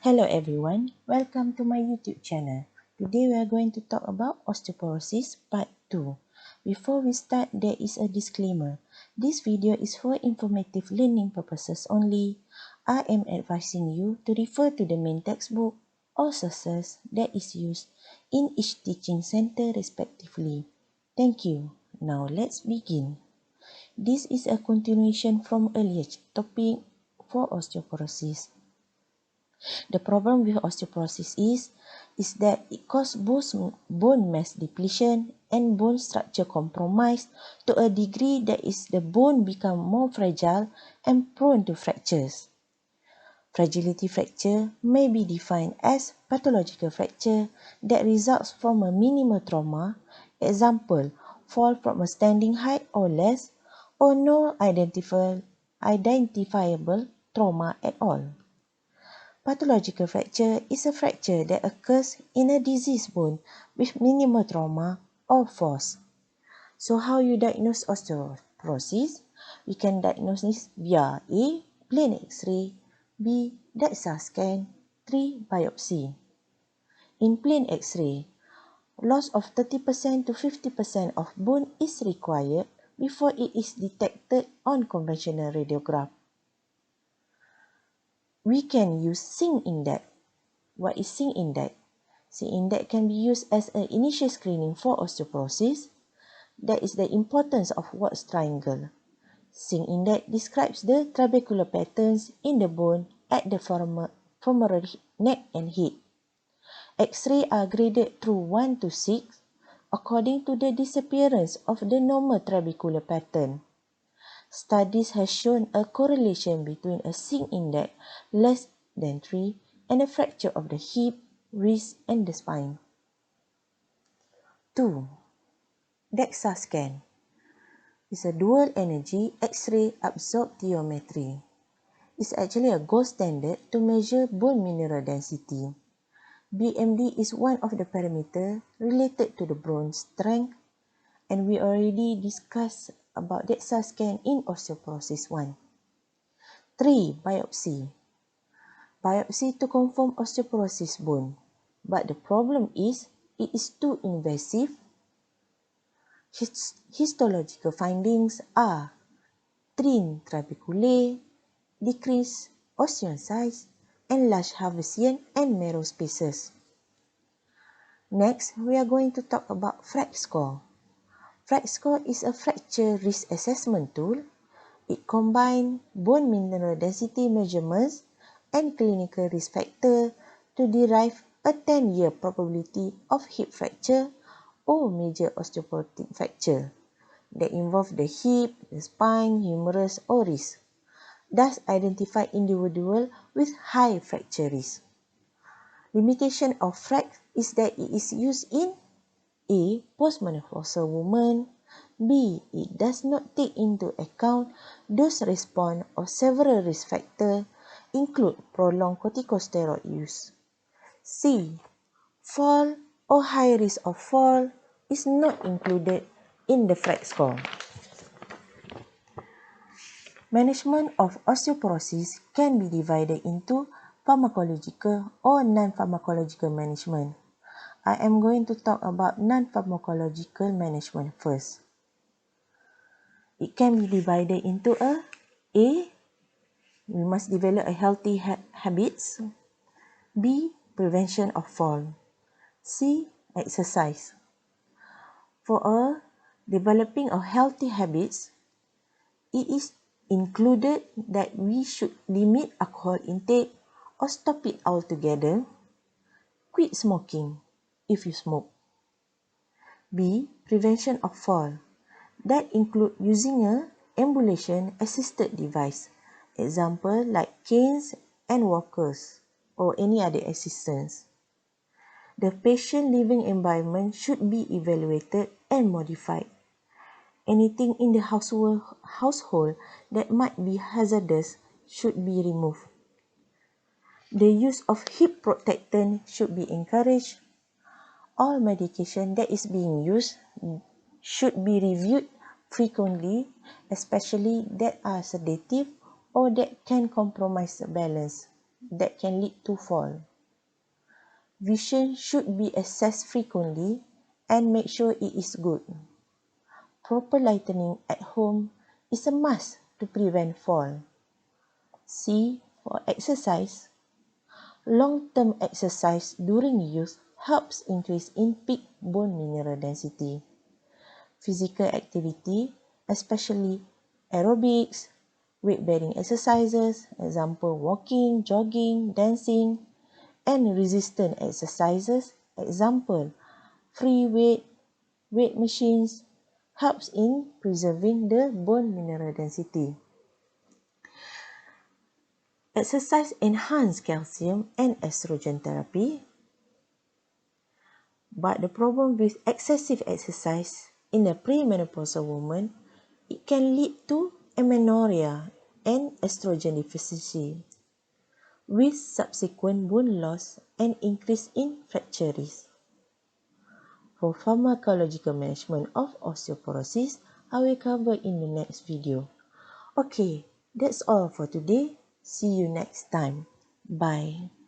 Hello everyone, welcome to my YouTube channel. Today we are going to talk about Osteoporosis Part II. Before we start, there is a disclaimer. This video is for informative learning purposes only. I am advising you to refer to the main textbook or sources that is used in each teaching center respectively. Thank you. Now let's begin. This is a continuation from earlier topic for osteoporosis. The problem with osteoporosis is that it causes both bone mass depletion and bone structure compromise to a degree that is the bone become more fragile and prone to fractures. Fragility fracture may be defined as pathological fracture that results from a minimal trauma, example, fall from a standing height or less, or no identifiable trauma at all. Pathological fracture is a fracture that occurs in a diseased bone with minimal trauma or force. So how you diagnose osteoporosis? We can diagnose this via A. Plain X-ray, B. DEXA scan, 3. Biopsy. In plain X-ray, loss of 30% to 50% of bone is required before it is detected on conventional radiograph. We can use Singh Index. What is Singh Index? Singh Index can be used as an initial screening for osteoporosis. That is the importance of Watts triangle. Singh Index describes the trabecular patterns in the bone at the femoral neck and hip. X-rays are graded through 1 to 6 according to the disappearance of the normal trabecular pattern. Studies have shown a correlation between a Singh Index less than 3 and a fracture of the hip, wrist, and the spine. 2. DEXA scan is a dual energy X-ray absorptiometry. It's actually a gold standard to measure bone mineral density. BMD is one of the parameters related to the bone strength, and we already discussed about DEXA scan in osteoporosis 1. 3. Biopsy. Biopsy to confirm osteoporosis bone, but the problem is it is too invasive. Histological findings are thin trabeculae, decreased osteon size, and large Haversian and marrow spaces. Next, we are going to talk about FRAX Score. FRAX Score is a fracture risk assessment tool. It combines bone mineral density measurements and clinical risk factor to derive a 10-year probability of hip fracture or major osteoporotic fracture that involve the hip, the spine, humerus, or wrist. Thus identify individuals with high fracture risk. Limitation of FRAX is that it is used in A. Postmenopausal women. B. It does not take into account dose response or several risk factors include prolonged corticosteroid use. C. Fall or high risk of fall is not included in the FRAX score. Management of osteoporosis can be divided into pharmacological or non-pharmacological management. I am going to talk about non-pharmacological management first. It can be divided into A. We must develop a healthy habits. B. Prevention of fall. C. Exercise. For developing of healthy habits, it is included that we should limit alcohol intake or stop it altogether. Quit smoking if you smoke. B. Prevention of fall. That include using a ambulation assisted device, example like canes and walkers or any other assistance. The patient living environment should be evaluated and modified. Anything in the household that might be hazardous should be removed. The use of hip protectant should be encouraged. All medication that is being used should be reviewed frequently, especially that are sedative or that can compromise the balance that can lead to fall. Vision should be assessed frequently and make sure it is good. Proper lighting at home is a must to prevent fall. C for exercise. Long-term exercise during youth helps increase in peak bone mineral density. Physical activity, especially aerobics, weight-bearing exercises, example walking, jogging, dancing, and resistance exercises, example free weight machines, helps in preserving the bone mineral density. Exercise enhance calcium and estrogen therapy. But the problem with excessive exercise in a premenopausal woman, it can lead to amenorrhea and estrogen deficiency, with subsequent bone loss and increase in fracture risk. For pharmacological management of osteoporosis, I will cover in the next video. Okay, that's all for today. See you next time. Bye.